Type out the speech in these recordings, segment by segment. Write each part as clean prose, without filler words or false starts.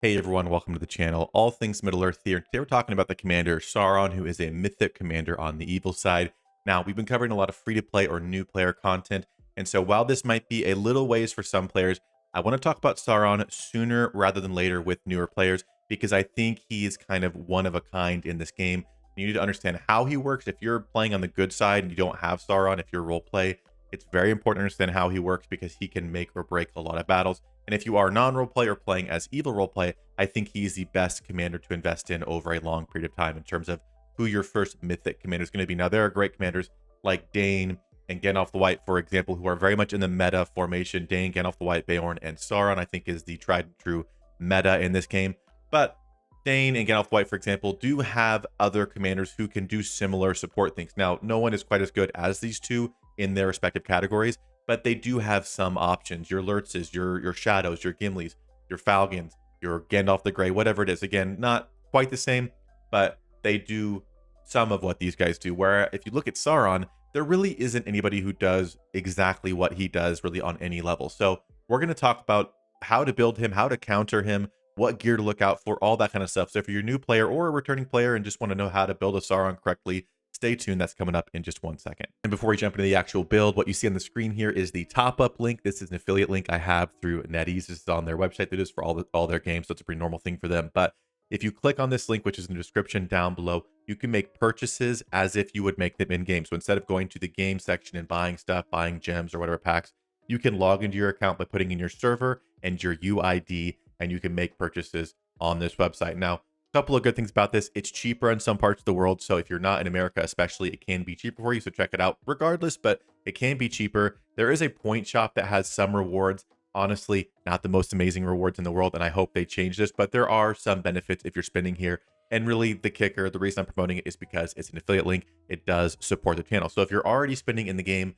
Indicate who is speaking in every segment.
Speaker 1: Hey everyone, welcome to the channel. All things Middle Earth here. Today we're talking about the commander Sauron, who is a mythic commander on the evil side. Now, we've been covering a lot of free-to-play or new player content, and so while this might be a little ways for some players, I want to talk about Sauron sooner rather than later with newer players, because I think he is kind of one of a kind in this game. You need to understand how he works. If you're playing on the good side and you don't have Sauron, if you're role play, it's very important to understand how he works because he can make or break a lot of battles. And if you are non-roleplay or playing as evil roleplay, I think he's the best commander to invest in over a long period of time in terms of who your first mythic commander is going to be. Now, there are great commanders like Dane and Gandalf the White, for example, who are very much in the meta formation. Dane, Gandalf the White, Beorn, and Sauron, I think, is the tried and true meta in this game. But Dane and Gandalf the White, for example, do have other commanders who can do similar support things. Now, no one is quite as good as these two in their respective categories, but they do have some options. Your Lurtzes, your Shadows, your Gimlis, your Falcons, your Gandalf the Grey, whatever it is. Again, not quite the same, but they do some of what these guys do. Where if you look at Sauron, there really isn't anybody who does exactly what he does really on any level. So we're going to talk about how to build him, how to counter him, what gear to look out for, all that kind of stuff. So if you're a new player or a returning player and just want to know how to build a Sauron correctly, stay tuned. That's coming up in just 1 second. And before we jump into the actual build, what you see on the screen here is the top-up link. This is an affiliate link I have through NetEase. This is on their website. They do this for all their games, so it's a pretty normal thing for them. But if you click on this link, which is in the description down below, you can make purchases as if you would make them in-game. So instead of going to the game section and buying stuff, buying gems or whatever packs, you can log into your account by putting in your server and your UID, and you can make purchases on this website. Now, couple of good things about this: it's cheaper in some parts of the world, so if you're not in America especially, it can be cheaper for you, so check it out regardless, but it can be cheaper. There is a point shop that has some rewards. Honestly, not the most amazing rewards in the world, and I hope they change this, but there are some benefits if you're spending here. And really, the kicker, the reason I'm promoting it is because it's an affiliate link. It does support the channel. So if you're already spending in the game,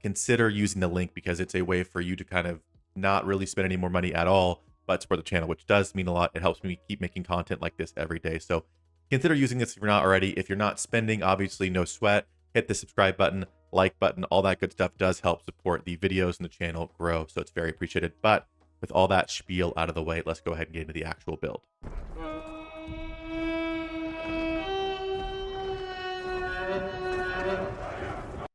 Speaker 1: consider using the link, because it's a way for you to kind of not really spend any more money at all, but support the channel, which does mean a lot. It helps me keep making content like this every day. So consider using this if you're not already. If you're not spending, obviously no sweat. Hit the subscribe button, like button, all that good stuff does help support the videos and the channel grow. So it's very appreciated. But with all that spiel out of the way, let's go ahead and get into the actual build.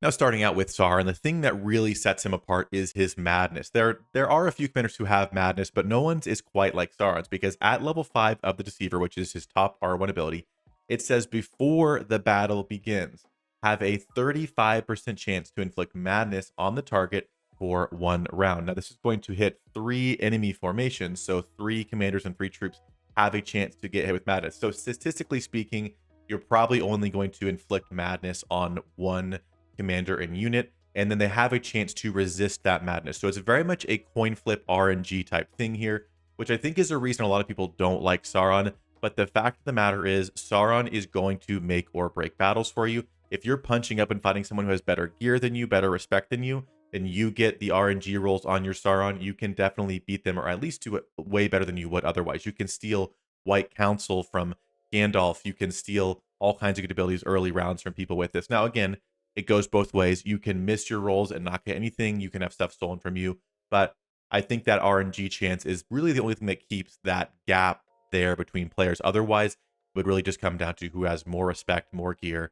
Speaker 1: Now, starting out with Sauron, the thing that really sets him apart is his madness. There are a few commanders who have madness, but no one's is quite like Sauron's, because at level 5 of the Deceiver, which is his top R1 ability, it says before the battle begins, have a 35% chance to inflict madness on the target for 1 round. Now, this is going to hit 3 enemy formations, so 3 commanders and 3 troops have a chance to get hit with madness. So statistically speaking, you're probably only going to inflict madness on 1 commander and unit, and then they have a chance to resist that madness. So it's very much a coin flip RNG type thing here, which I think is a reason a lot of people don't like Sauron. But the fact of the matter is, Sauron is going to make or break battles for you. If you're punching up and fighting someone who has better gear than you, better respect than you, and you get the RNG rolls on your Sauron, you can definitely beat them, or at least do it way better than you would otherwise. You can steal White Council from Gandalf. You can steal all kinds of good abilities early rounds from people with this. Now, again, it goes both ways. You can miss your rolls and not get anything. You can have stuff stolen from you. But I think that RNG chance is really the only thing that keeps that gap there between players. Otherwise, it would really just come down to who has more respect, more gear,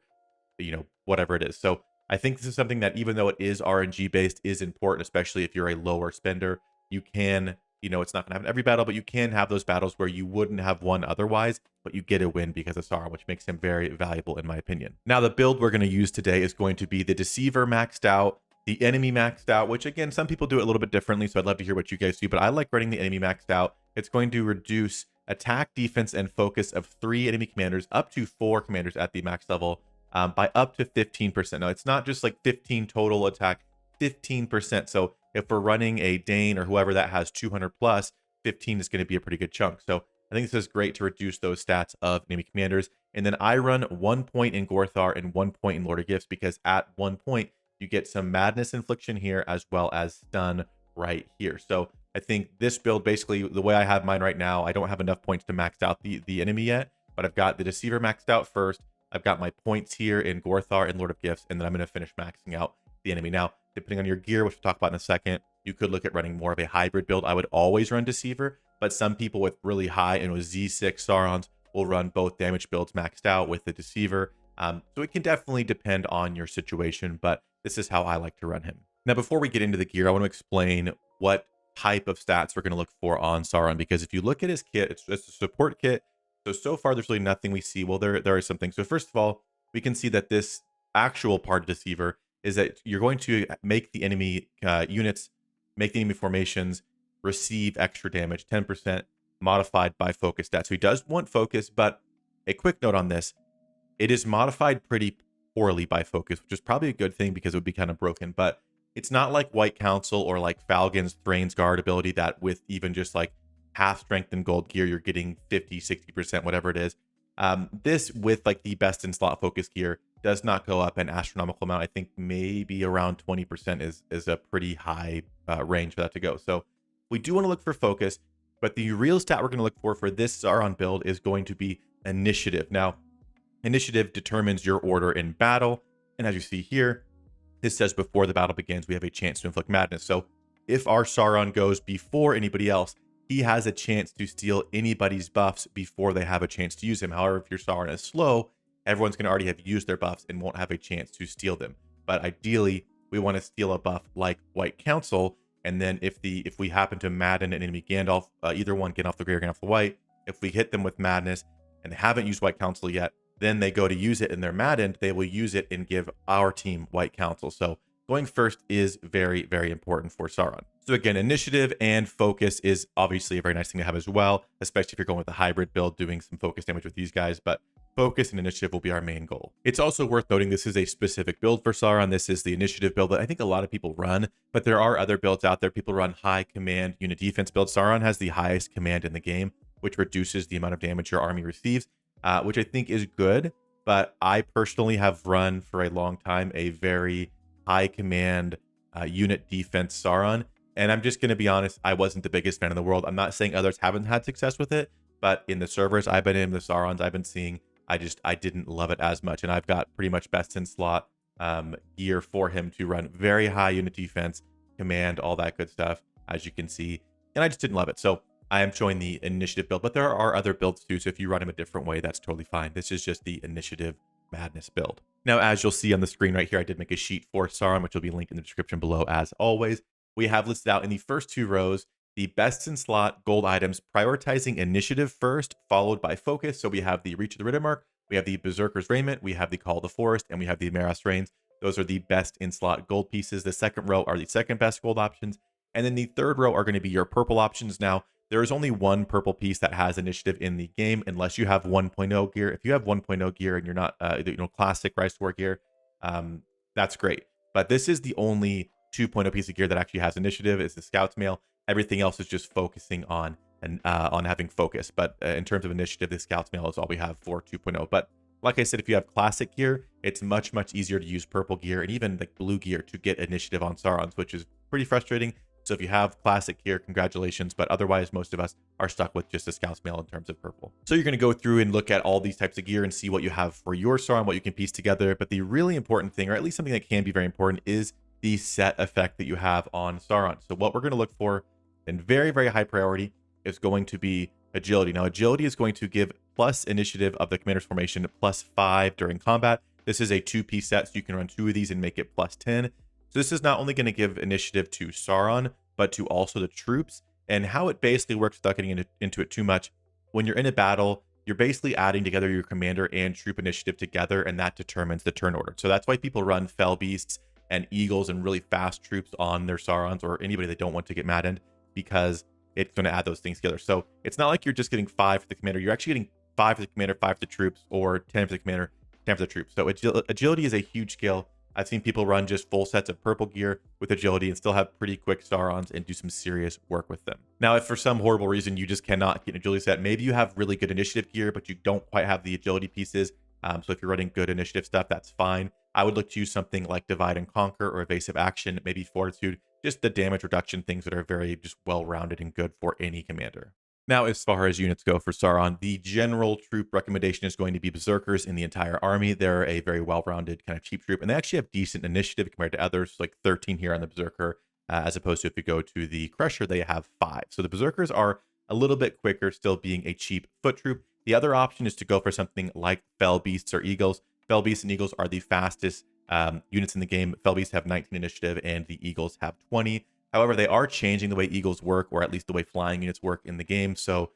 Speaker 1: whatever it is. So I think this is something that, even though it is RNG based, is important, especially if you're a lower spender. You can, it's not going to happen every battle, but you can have those battles where you wouldn't have won otherwise, but you get a win because of Sauron, which makes him very valuable in my opinion. Now, the build we're going to use today is going to be the Deceiver maxed out, the enemy maxed out, which again, some people do it a little bit differently, so I'd love to hear what you guys do, but I like running the enemy maxed out. It's going to reduce attack, defense, and focus of 3 enemy commanders up to 4 commanders at the max level by up to 15%. Now, it's not just like 15 total attack, 15%. So if we're running a Dane or whoever that has 200 plus, 15 is going to be a pretty good chunk. So I think this is great to reduce those stats of enemy commanders. And then I run 1 point in Gorthar and 1 point in Lord of Gifts, because at 1 point, you get some madness infliction here as well as stun right here. So I think this build, basically the way I have mine right now, I don't have enough points to max out the enemy yet, but I've got the Deceiver maxed out first. I've got my points here in Gorthar and Lord of Gifts, and then I'm going to finish maxing out the enemy. Now, depending on your gear, which we'll talk about in a second, You could look at running more of a hybrid build. I would always run Deceiver, but some people with really high and with Z6 Saurons will run both damage builds maxed out with the Deceiver. So it can definitely depend on your situation, but this is how I like to run him. Now, before we get into the gear, I want to explain what type of stats we're going to look for on Sauron, because if you look at his kit, it's a support kit. So far, there's really nothing we see. Well, there are some things. So first of all, we can see that this actual part of Deceiver is that you're going to make the enemy units, make the enemy formations receive extra damage, 10% modified by focus stats. So he does want focus, but a quick note on this, it is modified pretty poorly by focus, which is probably a good thing because it would be kind of broken, but it's not like White Council or like Falgon's Thrain's Guard ability that with even just like half strength and gold gear, you're getting 50, 60%, whatever it is. This with like the best in slot focus gear does not go up an astronomical amount. I think maybe around 20% is a pretty high range for that to go. So we do want to look for focus, but the real stat we're going to look for this Sauron build is going to be initiative. Now, initiative determines your order in battle. And as you see here, this says before the battle begins, we have a chance to inflict madness. So if our Sauron goes before anybody else, he has a chance to steal anybody's buffs before they have a chance to use him. However, if your Sauron is slow, everyone's going to already have used their buffs and won't have a chance to steal them. But ideally, we want to steal a buff like White Council. And then if we happen to madden an enemy Gandalf, either one, Gandalf the Grey or Gandalf the White, if we hit them with madness and they haven't used White Council yet, then they go to use it and they're maddened, they will use it and give our team White Council. So going first is very, very important for Sauron. So again, initiative and focus is obviously a very nice thing to have as well, especially if you're going with a hybrid build, doing some focus damage with these guys, but focus and initiative will be our main goal. It's also worth noting this is a specific build for Sauron. This is the initiative build that I think a lot of people run, but there are other builds out there. People run high command unit defense build. Sauron has the highest command in the game, which reduces the amount of damage your army receives, which I think is good. But I personally have run for a long time a very high command unit defense Sauron. And I'm just going to be honest, I wasn't the biggest fan in the world. I'm not saying others haven't had success with it, but in the servers I've been in, the Saurons I've been seeing, I didn't love it as much. And I've got pretty much best in slot gear for him to run very high unit defense, command, all that good stuff, as you can see. And I just didn't love it. So I am showing the initiative build, but there are other builds too. So if you run him a different way, that's totally fine. This is just the initiative madness build. Now, as you'll see on the screen right here, I did make a sheet for Sauron, which will be linked in the description below as always. We have listed out in the first two rows the best in slot gold items, prioritizing initiative first, followed by focus. So we have the Reach of the Riddermark, we have the Berserker's Raiment, we have the Call of the Forest, and we have the Maras Reigns. Those are the best in slot gold pieces. The second row are the second best gold options. And then the third row are going to be your purple options. Now, there is only one purple piece that has initiative in the game, unless you have 1.0 gear. If you have 1.0 gear and you're not, classic Rise to War gear, that's great. But this is the only 2.0 piece of gear that actually has initiative. It's the Scout's Mail. Everything else is just focusing on having focus. But in terms of initiative, the Scout's Mail is all we have for 2.0. But like I said, if you have classic gear, it's much, much easier to use purple gear and even like blue gear to get initiative on Saurons, which is pretty frustrating. So if you have classic gear, congratulations. But otherwise, most of us are stuck with just a Scout's Mail in terms of purple. So you're going to go through and look at all these types of gear and see what you have for your Sauron, what you can piece together. But the really important thing, or at least something that can be very important, is the set effect that you have on Sauron. So what we're going to look for in very, very high priority is going to be agility. Now, agility is going to give plus initiative of the commander's formation +5 during combat. This is a 2-piece set, so you can run 2 of these and make it +10. So this is not only going to give initiative to Sauron, but to also the troops. And how it basically works, without getting into it too much, when you're in a battle, you're basically adding together your commander and troop initiative together, and that determines the turn order. So that's why people run Fell Beasts and Eagles and really fast troops on their Saurons, or anybody they don't want to get maddened, because it's going to add those things together. So it's not like you're just getting 5 for the commander. You're actually getting 5 for the commander, 5 for the troops, or 10 for the commander, 10 for the troops. So agility is a huge skill. I've seen people run just full sets of purple gear with agility and still have pretty quick Saurons and do some serious work with them. Now, if for some horrible reason you just cannot get an agility set, maybe you have really good initiative gear, but you don't quite have the agility pieces. So if you're running good initiative stuff, that's fine. I would look to use something like Divide and Conquer or Evasive Action, maybe Fortitude, just the damage reduction things that are very just well-rounded and good for any commander. Now, as far as units go for Sauron, the general troop recommendation is going to be Berserkers in the entire army. They're a very well-rounded kind of cheap troop, and they actually have decent initiative compared to others, like 13 here on the Berserker, as opposed to if you go to the Crusher, they have 5. So the Berserkers are a little bit quicker, still being a cheap foot troop. The other option is to go for something like Fell Beasts or Eagles. Fell Beasts and Eagles are the fastest units in the game. Fell Beasts have 19 initiative and the Eagles have 20. However, they are changing the way Eagles work, or at least the way flying units work in the game. So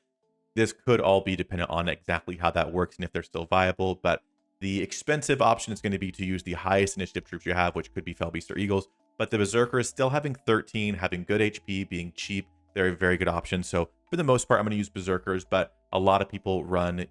Speaker 1: this could all be dependent on exactly how that works and if they're still viable. But the expensive option is going to be to use the highest initiative troops you have, which could be Fell Beasts or Eagles. But the Berserkers still having 13, having good HP, being cheap, they're a very good option. So for the most part, I'm going to use Berserkers, but a lot of people run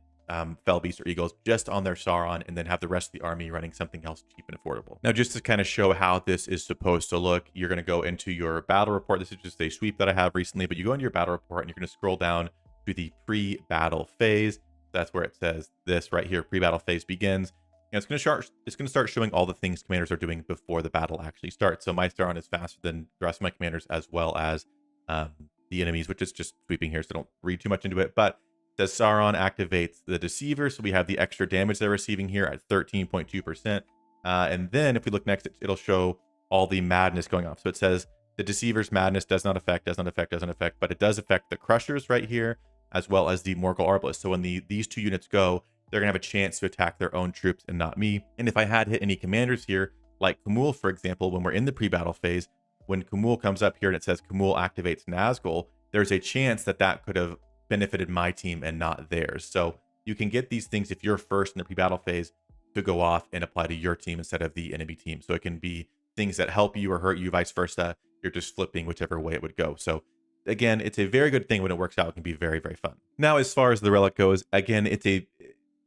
Speaker 1: Fell Beasts or Eagles just on their Sauron and then have the rest of the army running something else cheap and affordable. Now, just to kind of show how this is supposed to look, you're going to go into your battle report. This is just a sweep that I have recently, but you go into your battle report and you're going to scroll down to the pre-battle phase. That's where it says this right here, pre-battle phase begins. And it's going to start showing all the things commanders are doing before the battle actually starts. So my Sauron is faster than the rest of my commanders, as well as the enemies, which is just sweeping here, so don't read too much into it. But it says Sauron activates the Deceiver, so we have the extra damage they're receiving here at 13.2%. And then if we look next, it'll show all the madness going off. So it says the Deceiver's madness does not affect, but it does affect the Crushers right here, as well as the Morgul Arbalists. So when these two units go, they're going to have a chance to attack their own troops and not me. And if I had hit any commanders here, like K'mul, for example, when we're in the pre-battle phase, when K'mul comes up here and it says K'mul activates Nazgul, there's a chance that that could have benefited my team and not theirs. So you can get these things if you're first in the pre-battle phase to go off and apply to your team instead of the enemy team. So it can be things that help you or hurt you, vice versa. You're just flipping whichever way it would go. So again, it's a very good thing when it works out. It can be very, very fun. Now, as far as the relic goes, again,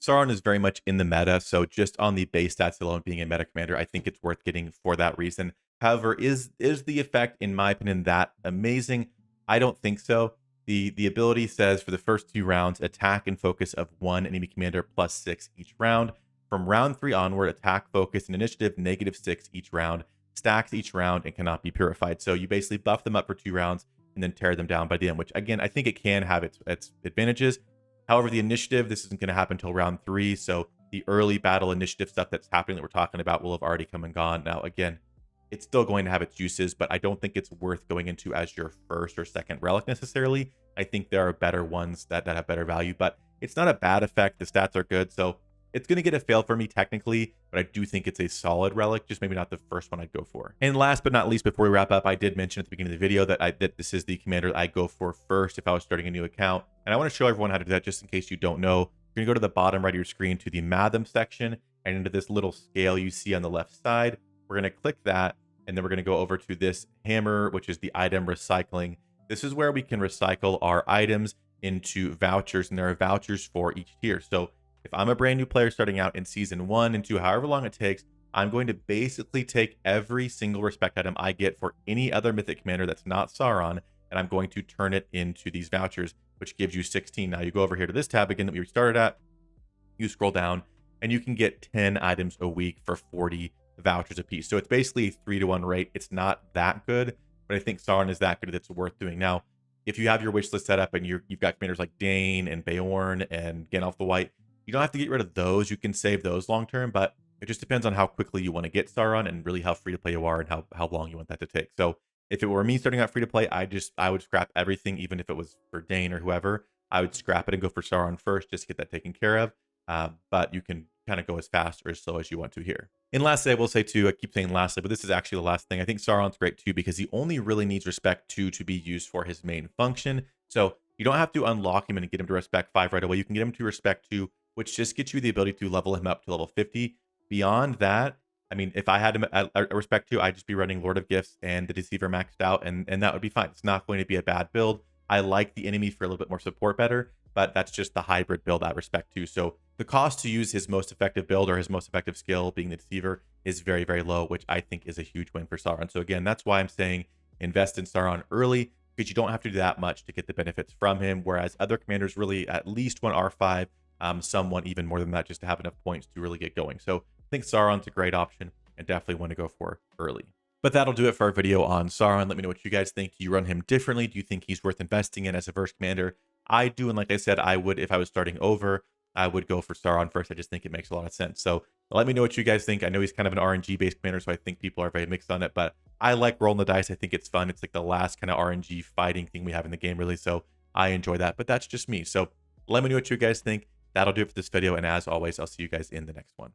Speaker 1: Sauron is very much in the meta, so just on the base stats alone, being a meta commander, I think it's worth getting for that reason. However, is the effect, in my opinion, that amazing? I don't think so. The ability says for the first 2 rounds, attack and focus of 1 enemy commander plus 6 each round. From round 3 onward, attack, focus, and initiative -6 each round, stacks each round, and cannot be purified. So you basically buff them up for 2 rounds and then tear them down by the end, which again, I think it can have its advantages. However, the initiative, this isn't going to happen until round 3, so the early battle initiative stuff that's happening that we're talking about will have already come and gone. Now, again, it's still going to have its uses, but I don't think it's worth going into as your first or second relic necessarily. I think there are better ones that have better value, but it's not a bad effect. The stats are good, so it's going to get a fail for me technically, but I do think it's a solid relic, just maybe not the first one I'd go for. And last but not least, before we wrap up, I did mention at the beginning of the video that this is the commander I go for first if I was starting a new account. And I want to show everyone how to do that just in case you don't know. You're going to go to the bottom right of your screen to the Matham section and into this little scale you see on the left side. We're going to click that, and then we're going to go over to this hammer, which is the item recycling. This is where we can recycle our items into vouchers, and there are vouchers for each tier. So if I'm a brand new player starting out in season 1 and 2, however long it takes, I'm going to basically take every single respect item I get for any other mythic commander that's not Sauron, and I'm going to turn it into these vouchers, which gives you 16. Now you go over here to this tab again that we started at, you scroll down, and you can get 10 items a week for 40 vouchers a piece. So it's basically a 3-to-1 rate. It's not that good, but I think Sauron is that good that it's worth doing. Now, if you have your wish list set up and you've got commanders like Dane and Beorn and Gandalf the White, you don't have to get rid of those. You can save those long term, but it just depends on how quickly you want to get Sauron and really how free to play you are and how long you want that to take. So if it were me starting out free to play, I would scrap everything, even if it was for Dane or whoever. I would scrap it and go for Sauron first, just to get that taken care of. But you can kind of go as fast or as slow as you want to here. And lastly, I will say too, I keep saying lastly, but this is actually the last thing. I think Sauron's great too, because he only really needs respect 2 to be used for his main function. So you don't have to unlock him and get him to respect 5 right away. You can get him to respect 2, which just gets you the ability to level him up to level 50. Beyond that, I mean, if I had him at respect 2, I'd just be running Lord of Gifts and the Deceiver maxed out, and that would be fine. It's not going to be a bad build. I like the enemy for a little bit more support better, but that's just the hybrid build at respect 2. So the cost to use his most effective build or his most effective skill, being the Deceiver, is very, very low, which I think is a huge win for Sauron. So again, that's why I'm saying invest in Sauron early, because you don't have to do that much to get the benefits from him, whereas other commanders really at least want R5, some want even more than that just to have enough points to really get going. So I think Sauron's a great option and definitely want to go for early. But that'll do it for our video on Sauron. Let me know what you guys think. Do you run him differently? Do you think he's worth investing in as a first commander? I do, and like I said, I would, if I was starting over, I would go for Sauron first. I just think it makes a lot of sense. So let me know what you guys think. I know he's kind of an RNG-based commander, so I think people are very mixed on it, but I like rolling the dice. I think it's fun. It's like the last kind of RNG fighting thing we have in the game, really. So I enjoy that, but that's just me. So let me know what you guys think. That'll do it for this video. And as always, I'll see you guys in the next one.